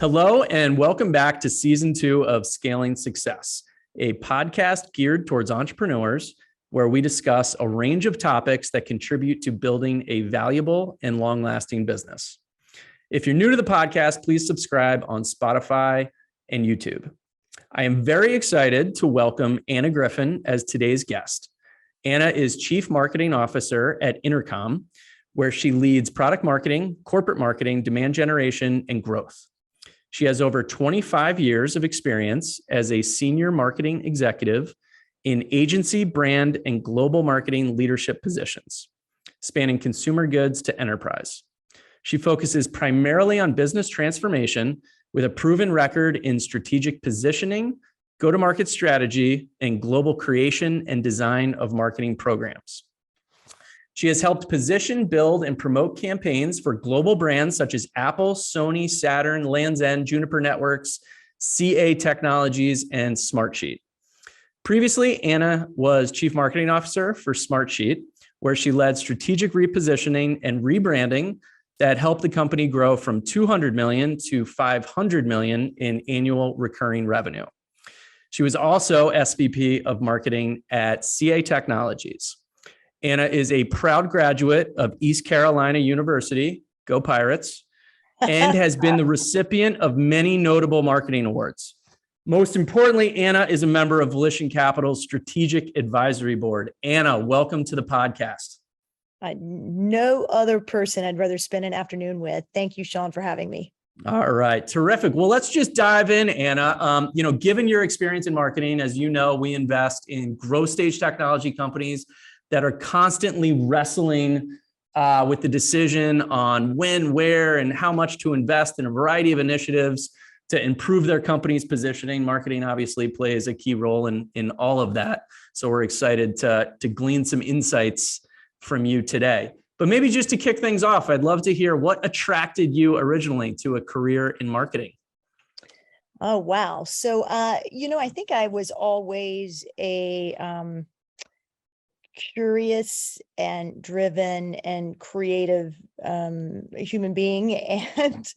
Hello, and welcome back to season 2 of Scaling Success, a podcast geared towards entrepreneurs where we discuss a range of topics that contribute to building a valuable and long-lasting business. If you're new to the podcast, please subscribe on Spotify and YouTube. I am very excited to welcome Anna Griffin as today's guest. Anna is Chief Marketing Officer at Intercom, where she leads product marketing, corporate marketing, demand generation, and growth. She has over 25 years of experience as a senior marketing executive in agency, brand, and global marketing leadership positions, spanning consumer goods to enterprise. She focuses primarily on business transformation with a proven record in strategic positioning, go-to-market strategy, and global creation and design of marketing programs. She has helped position, build, and promote campaigns for global brands such as Apple, Sony, Saturn, Lands' End, Juniper Networks, CA Technologies, and Smartsheet. Previously, Anna was Chief Marketing Officer for Smartsheet, where she led strategic repositioning and rebranding that helped the company grow from $200 million to $500 million in annual recurring revenue. She was also SVP of Marketing at CA Technologies. Anna is a proud graduate of East Carolina University, go Pirates, and has been the recipient of many notable marketing awards. Most importantly, Anna is a member of Volition Capital's Strategic Advisory Board. Anna, welcome to the podcast. No other person I'd rather spend an afternoon with. Thank you, Sean, for having me. All right, terrific. Well, let's just dive in, Anna. Given your experience in marketing, as you know, we invest in growth stage technology companies that are constantly wrestling with the decision on when, where, and how much to invest in a variety of initiatives to improve their company's positioning. Marketing obviously plays a key role in all of that. So we're excited to glean some insights from you today. But maybe just to kick things off, I'd love to hear what attracted you originally to a career in marketing. Oh, wow. So, I think I was always a curious and driven and creative human being. And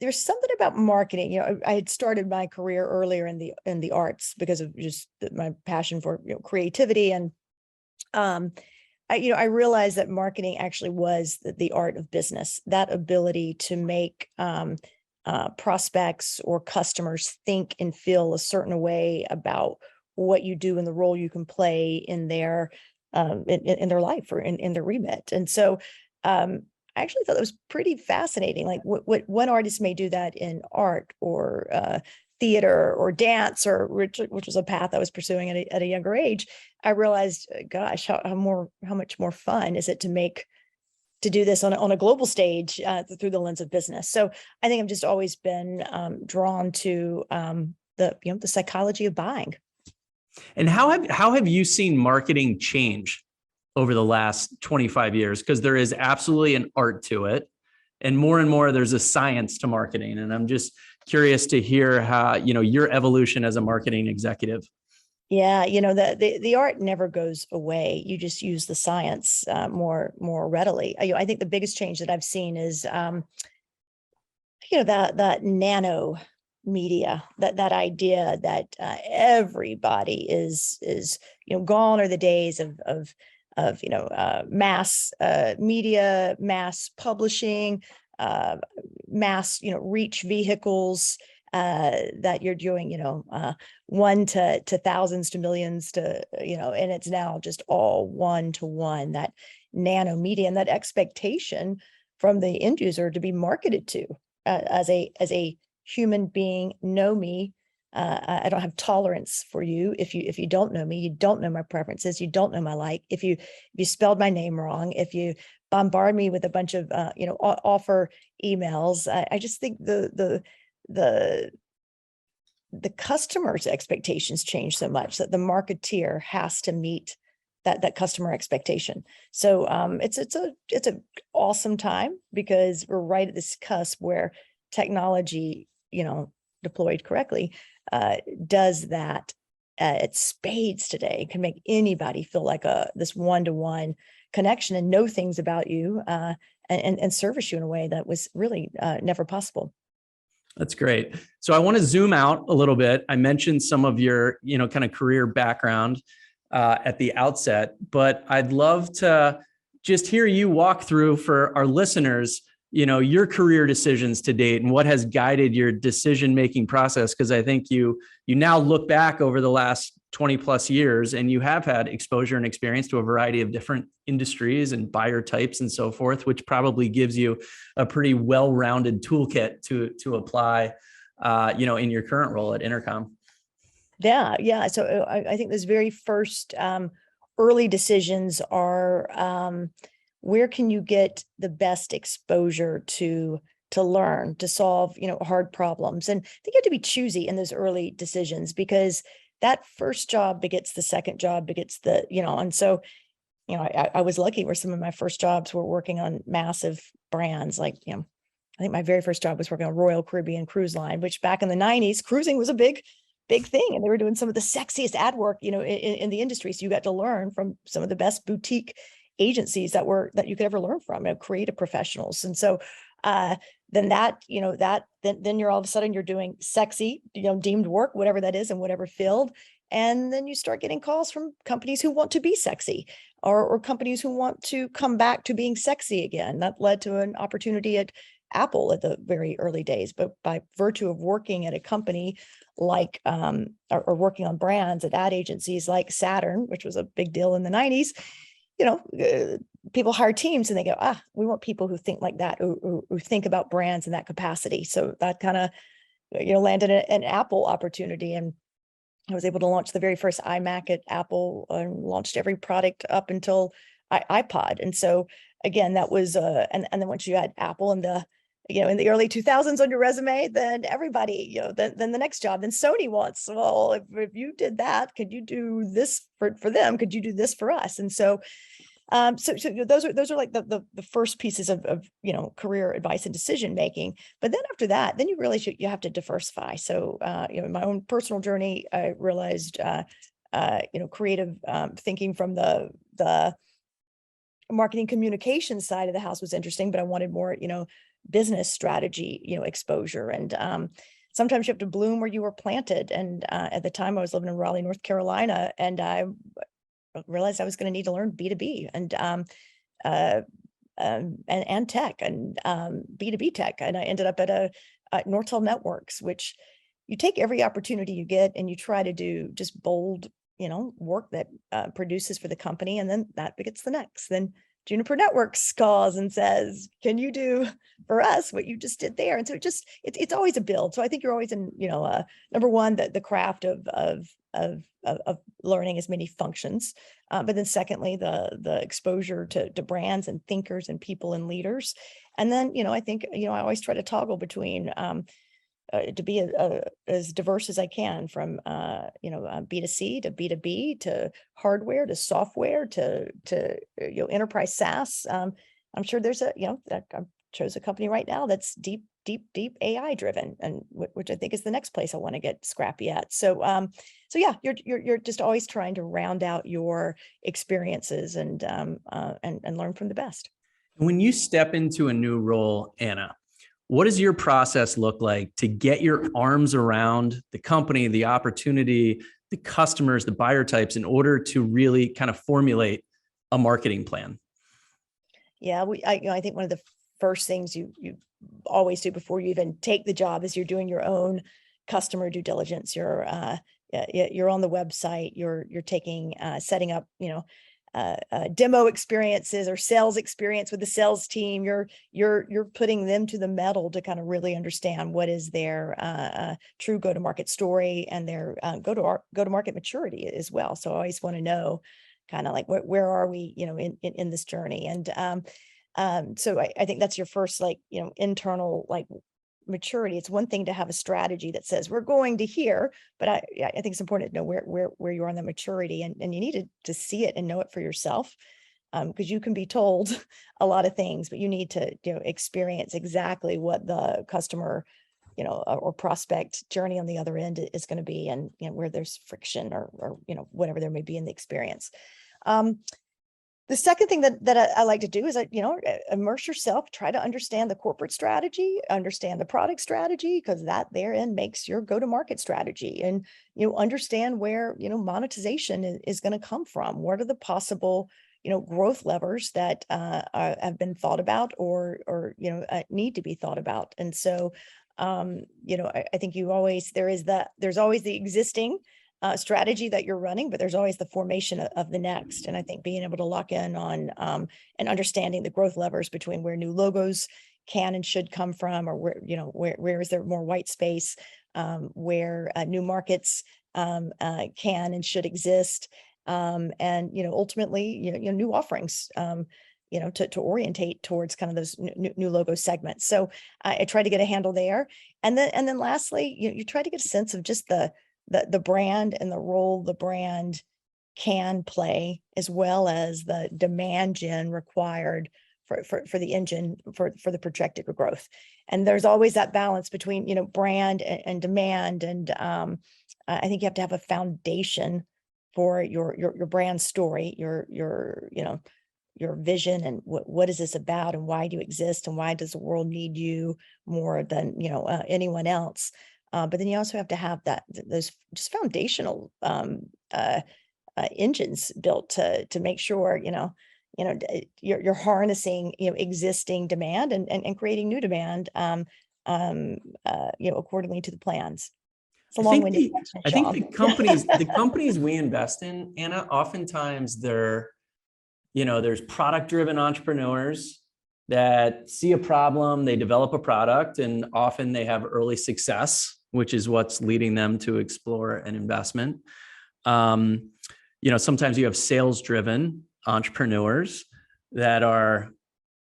there's something about marketing. I had started my career earlier in the arts because of just my passion for creativity. And I realized that marketing actually was the art of business, that ability to make prospects or customers think and feel a certain way about what you do and the role you can play in their life or in their remit. And so I actually thought that was pretty fascinating. Like what one artist may do that in art or theater or dance, or which was a path I was pursuing at a younger age. I realized, gosh, how much more fun is it to do this on a global stage through the lens of business. So I think I've just always been drawn to the psychology of buying. And how have you seen marketing change over the last 25 years? Because there is absolutely an art to it, and more there's a science to marketing. And I'm just curious to hear how your evolution as a marketing executive. Yeah, the art never goes away. You just use the science more readily. I think the biggest change that I've seen is that nano media, that idea that everybody is gone are the days of mass media, mass publishing, mass reach vehicles that you're doing one to thousands to millions to and it's now just all one to one, that nano media and that expectation from the end user to be marketed to as a human being. Know me. I don't have tolerance for you. If you don't know me, you don't know my preferences, you don't know my like. If you spelled my name wrong, if you bombard me with a bunch of offer emails, I just think the customer's expectations change so much that the marketeer has to meet that customer expectation. So it's an awesome time because we're right at this cusp where technology, deployed correctly, does that at spades today. Can make anybody feel like this one-to-one connection and know things about you and service you in a way that was really never possible. That's great. So I want to zoom out a little bit. I mentioned some of your, kind of career background at the outset, but I'd love to just hear you walk through for our listeners, your career decisions to date and what has guided your decision-making process. Because I think you now look back over the last 20 plus years and you have had exposure and experience to a variety of different industries and buyer types and so forth, which probably gives you a pretty well-rounded toolkit to apply, in your current role at Intercom. Yeah. So I think those very first early decisions are where can you get the best exposure to learn, to solve, hard problems. And I think you have to be choosy in those early decisions, because that first job begets the second job, begets and so, I was lucky where some of my first jobs were working on massive brands. Like, I think my very first job was working on Royal Caribbean Cruise Line, which back in the 90s, cruising was a big thing. And they were doing some of the sexiest ad work, in the industry. So you got to learn from some of the best boutique agencies that you could ever learn from, creative professionals. And so then then you're all of a sudden you're doing sexy, deemed work, whatever that is in whatever field. And then you start getting calls from companies who want to be sexy, or companies who want to come back to being sexy again. That led to an opportunity at Apple at the very early days. But by virtue of working at a company like, or working on brands at ad agencies like Saturn, which was a big deal in the 90s, people hire teams and they go, we want people who think like that, who think about brands in that capacity. So that kind of, landed an Apple opportunity. And I was able to launch the very first iMac at Apple and launched every product up until iPod. And so again, that was, and then once you had Apple in the early 2000s on your resume, then everybody, then the next job, then Sony wants, well, if you did that, could you do this for them? Could you do this for us? And so, so those are like the first pieces of career advice and decision making. But then after that, then you realize you have to diversify. So in my own personal journey, I realized creative thinking from the marketing communication side of the house was interesting, but I wanted more business strategy exposure. And sometimes you have to bloom where you were planted. And at the time I was living in Raleigh, North Carolina, and I realized I was going to need to learn B2B and tech and B2B tech. And I ended up at Nortel Networks, which you take every opportunity you get and you try to do just bold, work that produces for the company. And then that begets the next. Then Juniper Networks calls and says, can you do for us what you just did there? And so it's always a build. So I think you're always in, number one, the craft of learning as many functions. But then secondly, the exposure to brands and thinkers and people and leaders. And then, I think, I always try to toggle between to be as diverse as I can, from B2C to B2B to hardware to software to enterprise SaaS. I'm sure there's I chose a company right now that's deep AI driven, and which I think is the next place I want to get scrappy at. So yeah, you're just always trying to round out your experiences and learn from the best. When you step into a new role, Anna, what does your process look like to get your arms around the company, the opportunity, the customers, the buyer types, in order to really kind of formulate a marketing plan? Yeah, I think one of the first things you always do before you even take the job is you're doing your own customer due diligence. You're on the website. You're taking setting up demo experiences or sales experience with the sales team. You're putting them to the metal to kind of really understand what is their true go-to-market story and their go-to-market maturity as well. So I always want to know kind of like where are we, in this journey. And so I think that's your first internal maturity. It's one thing to have a strategy that says we're going to here, but I think it's important to know where you are in the maturity, and you need to see it and know it for yourself, because you can be told a lot of things, but you need to experience exactly what the customer or prospect journey on the other end is going to be, and where there's friction or whatever there may be in the experience. The second thing that I like to do is, immerse yourself, try to understand the corporate strategy, understand the product strategy, because that therein makes your go-to-market strategy, and, understand where, monetization is going to come from. What are the possible, growth levers that have been thought about or need to be thought about. And so, I think there's always the existing strategy that you're running, but there's always the formation of the next. And I think being able to lock in on and understanding the growth levers between where new logos can and should come from, or where is there more white space, where new markets can and should exist, and ultimately new offerings, to orientate towards kind of those new logo segments. So I try to get a handle there, and then lastly, you try to get a sense of just the brand and the role the brand can play, as well as the demand gen required for the engine for the projected growth. And there's always that balance between, brand and demand. And I think you have to have a foundation for your brand story, your vision, and what is this about, and why do you exist, and why does the world need you more than anyone else. But then you also have to have those just foundational engines built to make sure you're harnessing existing demand and creating new demand accordingly to the plans. It's a long-winded question, I think Sean. the companies we invest in, Anna, oftentimes there's product-driven entrepreneurs that see a problem, they develop a product, and often they have early success, which is what's leading them to explore an investment. Sometimes you have sales-driven entrepreneurs that are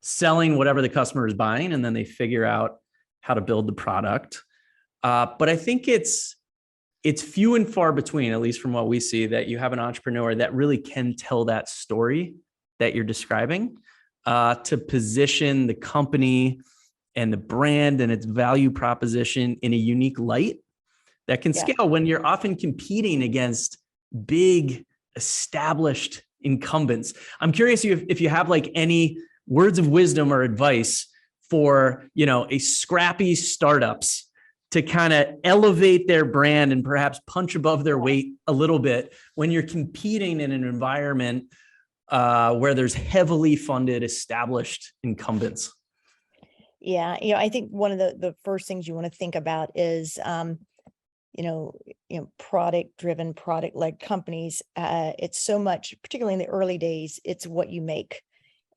selling whatever the customer is buying, and then they figure out how to build the product. But I think it's few and far between, at least from what we see, that you have an entrepreneur that really can tell that story that you're describing, to position the company and the brand and its value proposition in a unique light that can scale when you're often competing against big established incumbents. I'm curious if you have like any words of wisdom or advice for, a scrappy startups to kind of elevate their brand and perhaps punch above their weight a little bit when you're competing in an environment where there's heavily funded established incumbents. Yeah, I think one of the first things you want to think about is, product-driven, product-led companies. It's so much, particularly in the early days, it's what you make.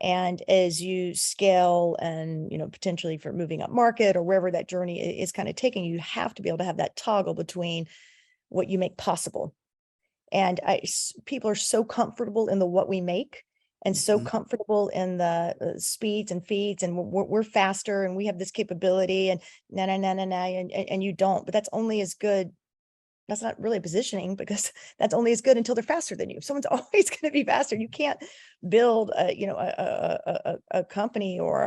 And as you scale and, potentially for moving up market or wherever that journey is kind of taking, you have to be able to have that toggle between what you make possible. And people are so comfortable in the what we make, and so comfortable in the speeds and feeds, and we're faster and we have this capability, and and you don't. But that's only as good. That's not really positioning, because that's only as good until they're faster than you. Someone's always going to be faster. You can't build a company or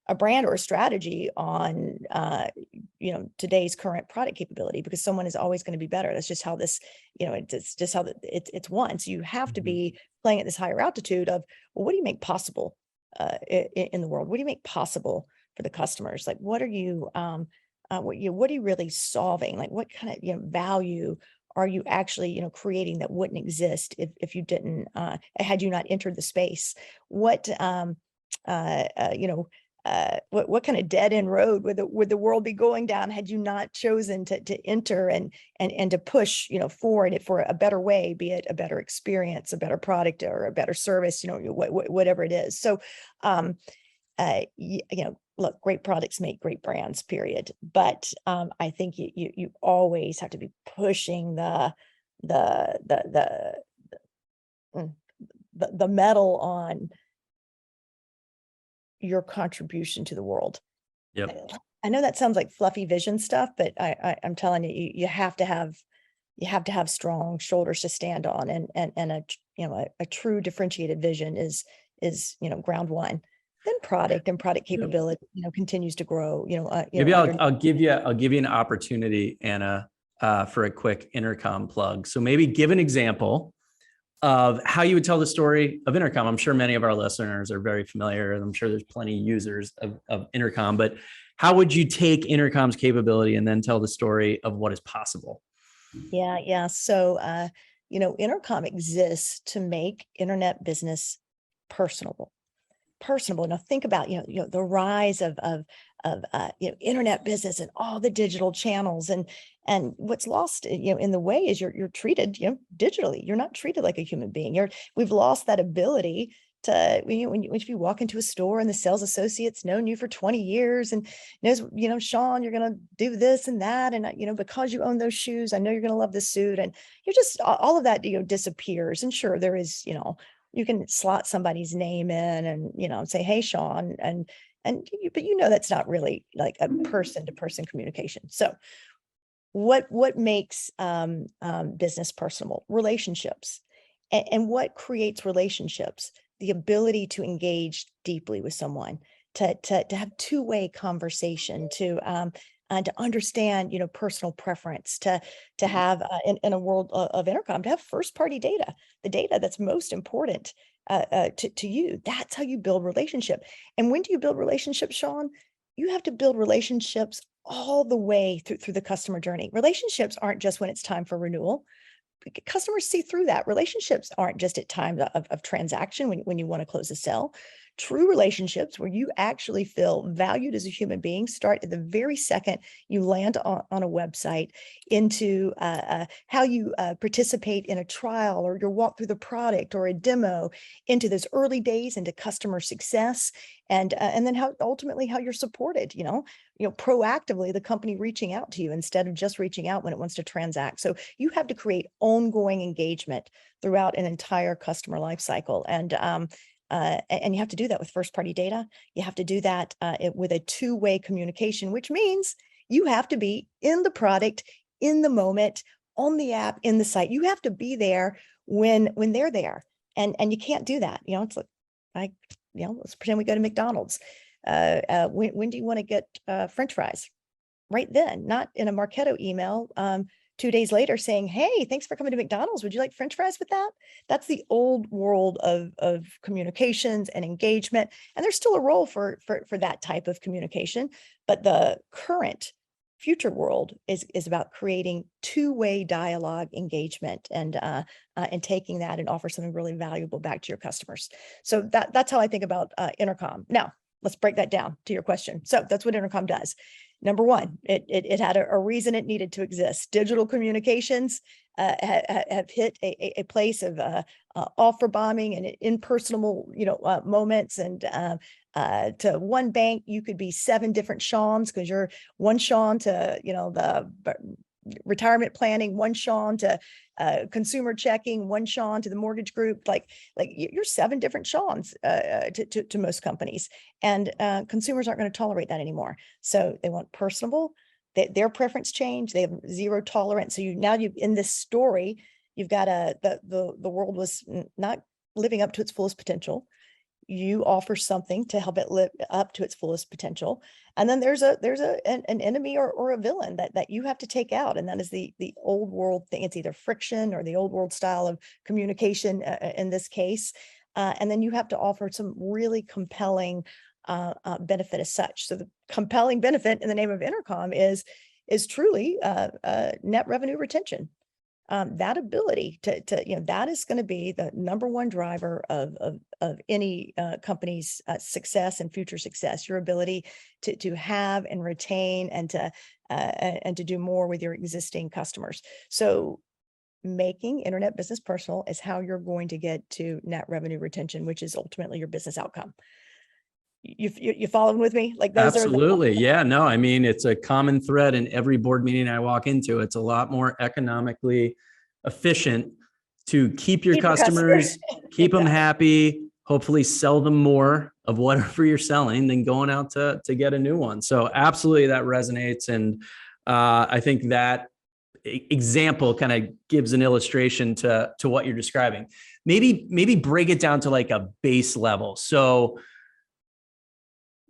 a brand or a strategy on today's current product capability, because someone is always going to be better. That's just how this, it's just how it's one. So you have to be playing at this higher altitude of, well, what do you make possible in the world? What do you make possible for the customers? Like, what are you what are you really solving? Like, what kind of value are you actually creating that wouldn't exist if you didn't had you not entered the space? What what kind of dead end road would the world be going down had you not chosen to enter and to push forward for a better way, be it a better experience, a better product, or a better service, whatever it is. So look, great products make great brands, period. But I think you always have to be pushing the metal on your contribution to the world. Yep. I know that sounds like fluffy vision stuff, but I'm telling you, you have to have strong shoulders to stand on, and a true differentiated vision is ground one. Then product and product capability, continues to grow. Maybe I'll give you an opportunity, Anna, for a quick intercom plug. So maybe give an example of how you would tell the story of Intercom. I'm sure many of our listeners are very familiar, and I'm sure there's plenty of users of Intercom, but how would you take Intercom's capability and then tell the story of what is possible? Yeah. So, Intercom exists to make internet business personable. Now think about, the rise of internet business and all the digital channels, and what's lost, in the way is you're treated, digitally. You're not treated like a human being. We've lost that ability to, if you walk into a store and the sales associate's known you for 20 years and knows, Sean, you're going to do this and that. And, because you own those shoes, I know you're going to love this suit. And you're just, all of that, disappears. And sure, there is, you can slot somebody's name in and, say, hey, Sean, but that's not really like a person to person communication. So what makes business personable? Relationships. And what creates relationships? The ability to engage deeply with someone, to have two-way conversation, to understand, personal preference, to have in a world of Intercom, to have first-party data, the data that's most important to you. That's how you build relationship. And when do you build relationships, Sean? You have to build relationships all the way through the customer journey. Relationships aren't just when it's time for renewal. Customers see through that. Relationships aren't just at times of transaction when you want to close a sale. True relationships where you actually feel valued as a human being start at the very second you land on a website, into how you participate in a trial or your walk through the product or a demo, into those early days, into customer success, and then how ultimately how you're supported, proactively the company reaching out to you instead of just reaching out when it wants to transact. So you have to create ongoing engagement throughout an entire customer life cycle. And you have to do that with first-party data. You have to do that with a two-way communication, which means you have to be in the product, in the moment, on the app, in the site. You have to be there when they're there, and you can't do that. It's like, let's pretend we go to McDonald's. When do you want to get French fries? Right then, not in a Marketo email 2 days later saying, hey, thanks for coming to McDonald's. Would you like French fries with that? That's the old world of communications and engagement. And there's still a role for that type of communication. But the current future world is about creating two-way dialogue engagement and taking that and offer something really valuable back to your customers. So that's how I think about Intercom. Now, let's break that down to your question. So that's what Intercom does. Number one, it had a reason it needed to exist. Digital communications have hit a place of offer bombing and impersonal, moments. And to one bank, you could be 7 different Seans because you're one Sean to, the retirement planning, one Sean to consumer checking, one Sean to the mortgage group. Like you're 7 different Seans to most companies, and consumers aren't going to tolerate that anymore. So they want personable. Their preference change. They have zero tolerance. So you in this story, you've got the world was not living up to its fullest potential. You offer something to help it live up to its fullest potential. And then there's an enemy or a villain that you have to take out. And that is the old world thing. It's either friction or the old world style of communication in this case. And then you have to offer some really compelling benefit as such. So the compelling benefit in the name of Intercom is truly net revenue retention. That ability to that is going to be the number one driver of any company's success and future success. Your ability to have and retain and to do more with your existing customers. So making internet business personal is how you're going to get to net revenue retention, which is ultimately your business outcome. You following with me? Like those Absolutely. Yeah, no, I mean, it's a common thread in every board meeting I walk into. It's a lot more economically efficient to keep your customers, keep them happy, hopefully sell them more of whatever you're selling than going out to get a new one. So absolutely that resonates. And I think that example kind of gives an illustration to what you're describing. Maybe break it down to like a base level. So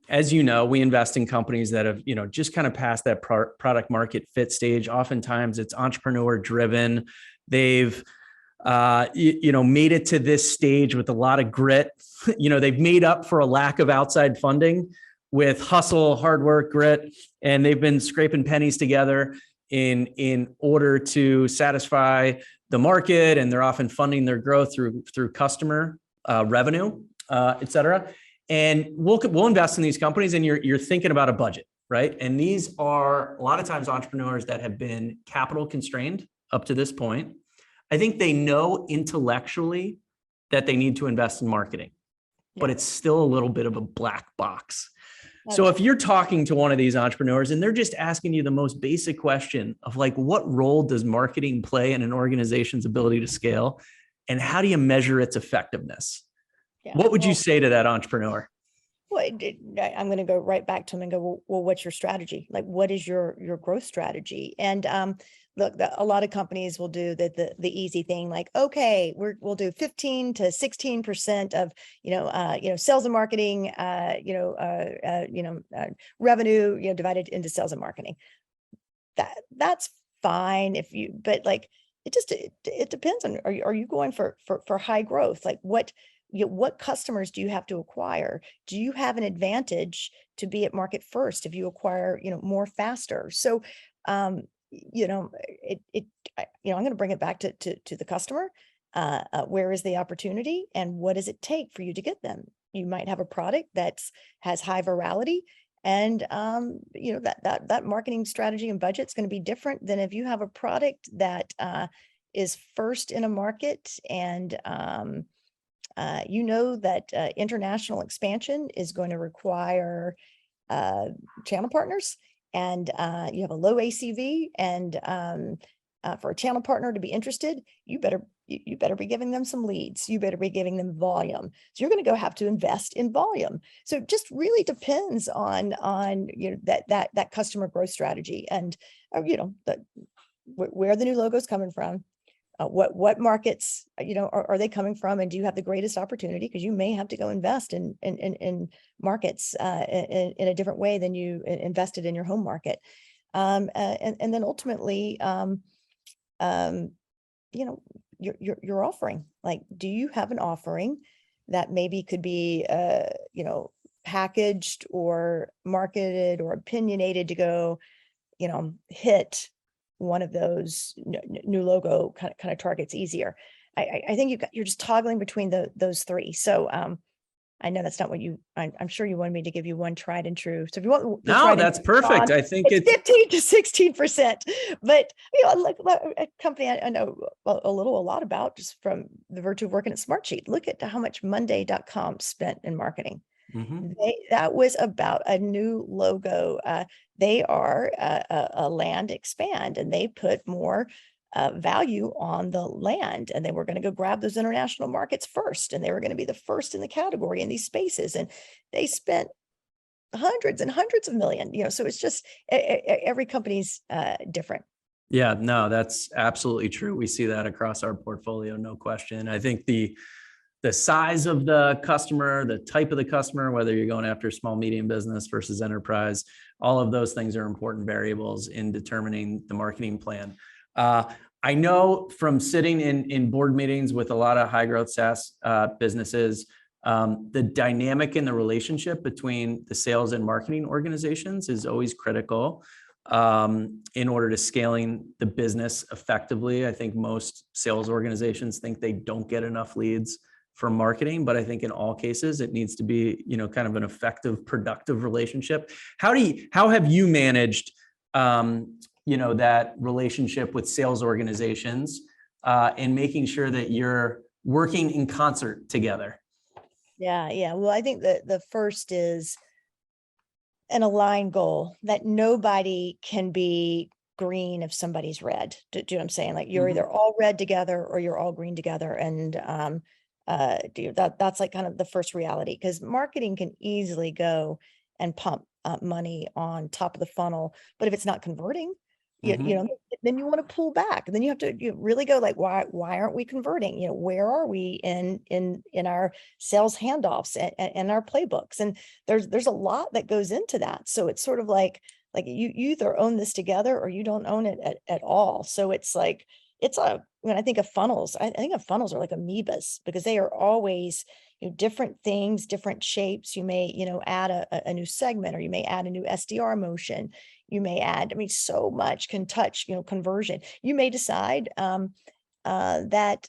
as you know, we invest in companies that have, just kind of passed that product market fit stage. Oftentimes it's entrepreneur driven. They've made it to this stage with a lot of grit. They've made up for a lack of outside funding with hustle, hard work, grit, and they've been scraping pennies together in order to satisfy the market, and they're often funding their growth through customer revenue, et cetera. And we'll invest in these companies, and you're thinking about a budget, right? And these are a lot of times entrepreneurs that have been capital constrained up to this point. I think they know intellectually that they need to invest in marketing, but it's still a little bit of a black box. So if you're talking to one of these entrepreneurs and they're just asking you the most basic question of like, what role does marketing play in an organization's ability to scale? And how do you measure its effectiveness? What would you say to that entrepreneur? Well, I'm going to go right back to him and go, well, what's your strategy? Like, what is your growth strategy? And look, a lot of companies will do the easy thing, like, okay, we'll do 15 to 16% of sales and marketing, revenue, divided into sales and marketing. That's fine but like it depends on, are you going for high growth? Like what customers do you have to acquire? Do you have an advantage to be at market first if you acquire, more faster? So, I'm going to bring it back to the customer. Where is the opportunity and what does it take for you to get them? You might have a product has high virality, and that marketing strategy and budget is going to be different than if you have a product that is first in a market, and that international expansion is going to require channel partners, and you have a low ACV, and for a channel partner to be interested, you better be giving them some leads. You better be giving them volume. So you're going to have to invest in volume. So it just really depends on that customer growth strategy, and where the new logo is coming from. What markets are they coming from, and do you have the greatest opportunity? Because you may have to go invest in markets in a different way than you invested in your home market, and then ultimately, your offering. Like, do you have an offering that maybe could be packaged or marketed or opinionated to go hit one of those new logo kind of targets easier? I think you're just toggling between those three. So I know that's not what I'm sure you wanted me to give you one tried and true. So if you want, no, that's perfect. I think it's 15 to 16%, but like a company I know a lot about, just from the virtue of working at Smartsheet. Look at how much Monday.com spent in marketing. Mm-hmm. That was about a new logo. They are a land expand, and they put more value on the land, and they were going to go grab those international markets first, and they were going to be the first in the category in these spaces, and they spent hundreds and hundreds of millions. So it's just every company's different. Yeah, no, that's absolutely true. We see that across our portfolio, no question. I think the size of the customer, the type of the customer, whether you're going after small, medium business versus enterprise, all of those things are important variables in determining the marketing plan. I know from sitting in board meetings with a lot of high growth SaaS businesses, the dynamic in the relationship between the sales and marketing organizations is always critical in order to scaling the business effectively. I think most sales organizations think they don't get enough leads from marketing, but I think in all cases it needs to be, kind of an effective, productive relationship. How have you managed, that relationship with sales organizations and making sure that you're working in concert together? Yeah. Well, I think that the first is an aligned goal, that nobody can be green if somebody's red. Do you know what I'm saying? Like, you're either all red together or you're all green together. And that's like kind of the first reality, because marketing can easily go and pump money on top of the funnel, but if it's not converting, then you want to pull back, and then you have to really go like, why aren't we converting? Where are we in our sales handoffs and our playbooks? And there's a lot that goes into that. So it's sort of like you either own this together or you don't own it at all. So it's like, when I think of funnels, I think of funnels are like amoebas, because they are always, different things, different shapes. You may, add a new segment, or you may add a new SDR motion. You may add, I mean, so much can touch, conversion. You may decide that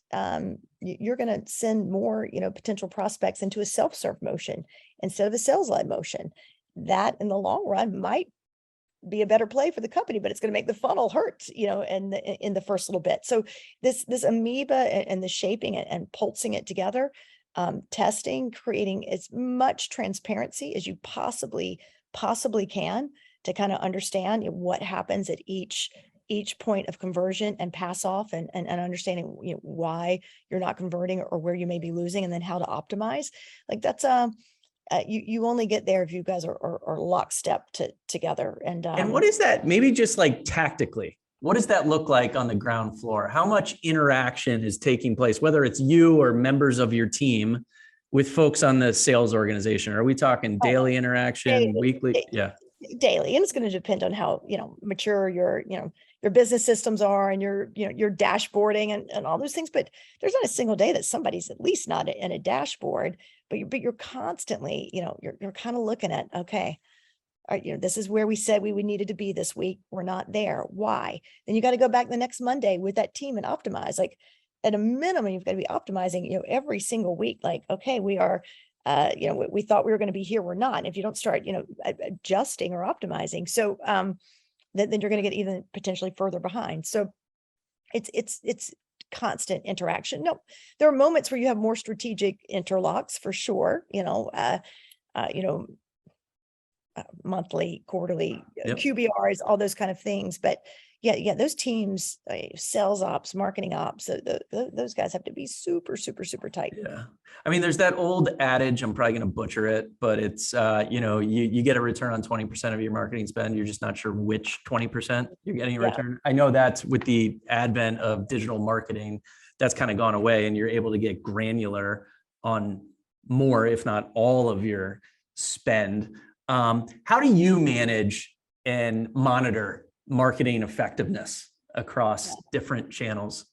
you're going to send more, potential prospects into a self-serve motion instead of a sales-led motion. That in the long run might be a better play for the company, but it's going to make the funnel hurt, in the first little bit. So this amoeba and the shaping it and pulsing it together, testing, creating as much transparency as you possibly can to kind of understand what happens at each point of conversion and pass off, and understanding why you're not converting, or where you may be losing, and then how to optimize. Like that's you only get there if you guys are lockstep together. And what is that? Maybe just like tactically, what does that look like on the ground floor? How much interaction is taking place, whether it's you or members of your team, with folks on the sales organization? Are we talking daily interaction, weekly? Yeah. Daily. And it's going to depend on how, mature your business systems are, and your dashboarding and all those things. But there's not a single day that somebody's at least not in a dashboard, but you're constantly, you're kind of looking at, okay, this is where we said we needed to be this week. We're not there. Why? Then you got to go back the next Monday with that team and optimize. Like at a minimum, you've got to be optimizing, every single week. Like, okay, we are, we thought we were going to be here. We're not. And if you don't start, adjusting or optimizing, so then you're going to get even potentially further behind. So it's constant interaction. No, there are moments where you have more strategic interlocks for sure. Monthly, quarterly, Yep. QBRs, all those kind of things. But yeah, those teams, sales ops, marketing ops, those guys have to be super, super, super tight. Yeah. I mean, there's that old adage, I'm probably going to butcher it, but it's, you get a return on 20% of your marketing spend. You're just not sure which 20% you're getting a return. I know that's with the advent of digital marketing, that's kind of gone away, and you're able to get granular on more, if not all of your spend. How do you manage and monitor marketing effectiveness across different channels?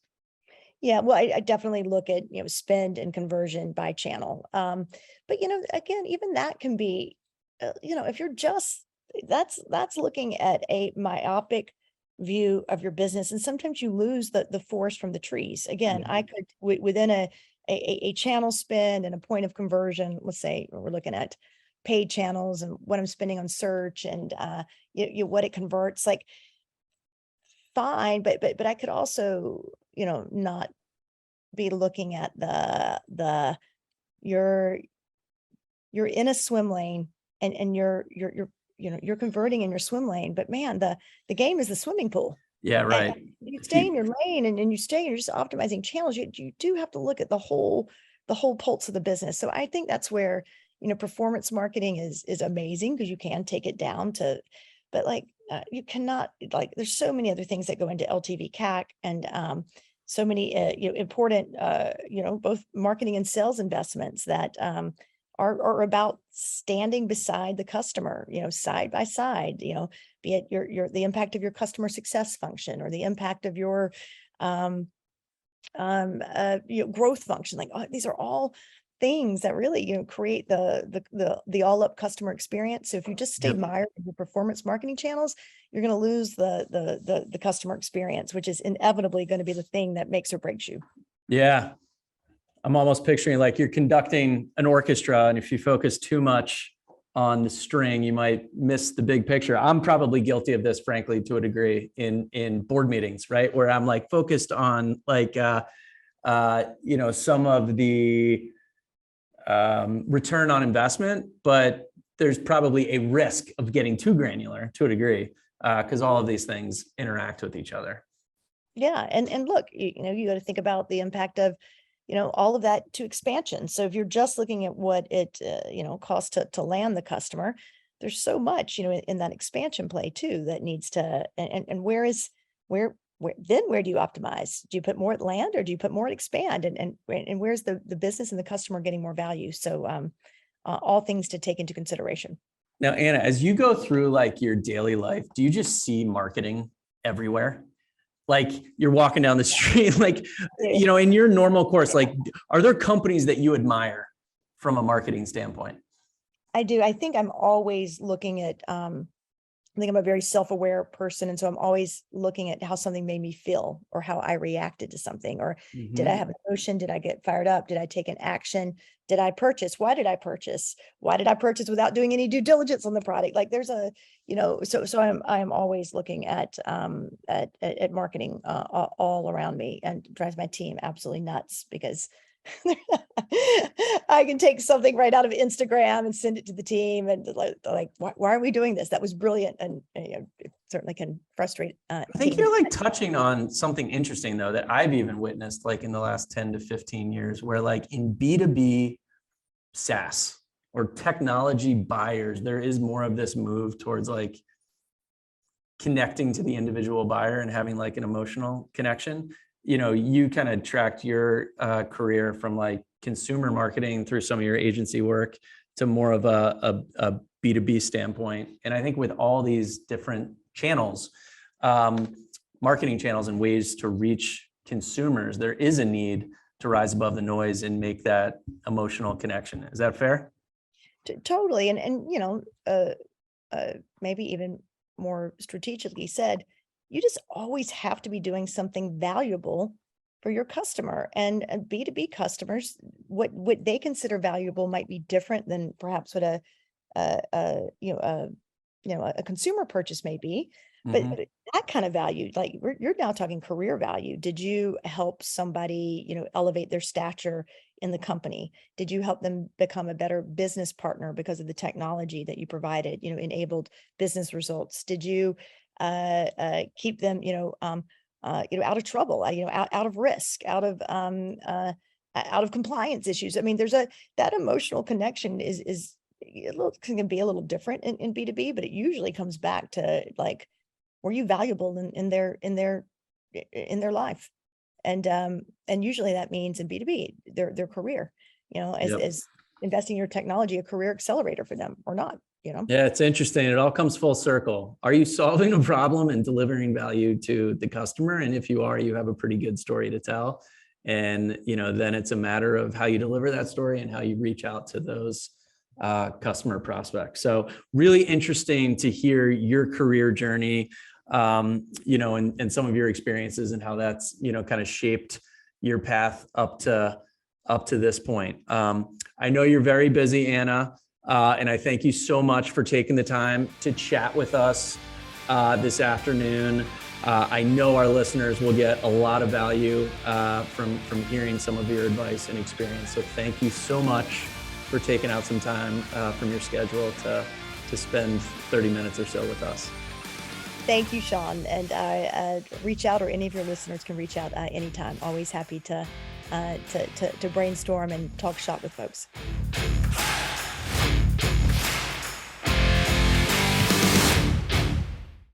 Yeah, well, I definitely look at, spend and conversion by channel. But, again, even that can be, if you're just, that's looking at a myopic view of your business. And sometimes you lose the forest from the trees. Again, I could, within a channel spend and a point of conversion, let's say we're looking at paid channels and what I'm spending on search and, what it converts, like, fine, but I could also, not be looking at you're in a swim lane and you're converting in your swim lane, but man, the game is the swimming pool. Yeah, right. And you stay in your lane and you're just optimizing channels. You do have to look at the whole pulse of the business. So I think that's where, performance marketing is amazing, because you can take it down to, but like, you cannot, like, there's so many other things that go into LTV CAC, and so many important both marketing and sales investments that are about standing beside the customer, side by side, be it the impact of your customer success function, or the impact of your growth function. Like, these are all things that really, create the all up customer experience. So if you just stay mired in your performance marketing channels, you're going to lose the customer experience, which is inevitably going to be the thing that makes or breaks you. Yeah. I'm almost picturing like you're conducting an orchestra, and if you focus too much on the string, you might miss the big picture. I'm probably guilty of this, frankly, to a degree in board meetings, right? Where I'm like focused on like, some of the return on investment, but there's probably a risk of getting too granular to a degree, because all of these things interact with each other. Yeah. And look, you got to think about the impact of, all of that to expansion. So if you're just looking at what it, costs to land the customer, there's so much, in that expansion play too, that needs to, and where do you optimize? Do you put more at land, or do you put more at expand? And where's the business and the customer getting more value? So all things to take into consideration. Now, Anna, as you go through like your daily life, do you just see marketing everywhere? like you're walking down the street, like, you know, in your normal course, like, are there companies that you admire from a marketing standpoint? I do. I think I'm always looking at, I think I'm a very self-aware person. And so I'm always looking at how something made me feel or how I reacted to something, or did I have an emotion? Did I get fired up? Did I take an action? Did I purchase? Why did I purchase? Why did I purchase without doing any due diligence on the product? Like there's a, you know, so I'm always looking at marketing all around me, and drives my team absolutely nuts because I can take something right out of Instagram and send it to the team, and like why are we doing this? That was brilliant, and you know, it certainly can frustrate. I think you're like touching on something interesting though that I've even witnessed like in the last 10 to 15 years, where like in B2B SaaS or technology buyers, there is more of this move towards like connecting to the individual buyer and having like an emotional connection. You know, you kind of tracked your career from like consumer marketing through some of your agency work to more of a B2B standpoint. And I think with all these different channels, marketing channels and ways to reach consumers, there is a need to rise above the noise and make that emotional connection. Is that fair? Totally. And you know, maybe even more strategically said, you just always have to be doing something valuable for your customer, and B2B customers, what they consider valuable might be different than perhaps what a consumer purchase may be. But that kind of value, like you're now talking career value. Did you help somebody, you know, elevate their stature in the company? Did you help them become a better business partner because of the technology that you provided, you know, enabled business results? Did you keep them, out of trouble, out of risk, out of compliance issues? I mean, that emotional connection is can be a little different in B2B, but it usually comes back to like, were you valuable in their life? And usually that means in B2B, their career, you know, as investing in your technology, a career accelerator for them or not. You know? Yeah, it's interesting. It all comes full circle. Are you solving a problem and delivering value to the customer? And if you are, you have a pretty good story to tell. And, you know, then it's a matter of how you deliver that story and how you reach out to those customer prospects. So really interesting to hear your career journey, you know, and some of your experiences and how that's, you know, kind of shaped your path up to this point. I know you're very busy, Anna. And I thank you so much for taking the time to chat with us this afternoon. I know our listeners will get a lot of value from hearing some of your advice and experience. So thank you so much for taking out some time from your schedule to spend 30 minutes or so with us. Thank you, Sean. And reach out, or any of your listeners can reach out anytime. Always happy to brainstorm and talk shop with folks.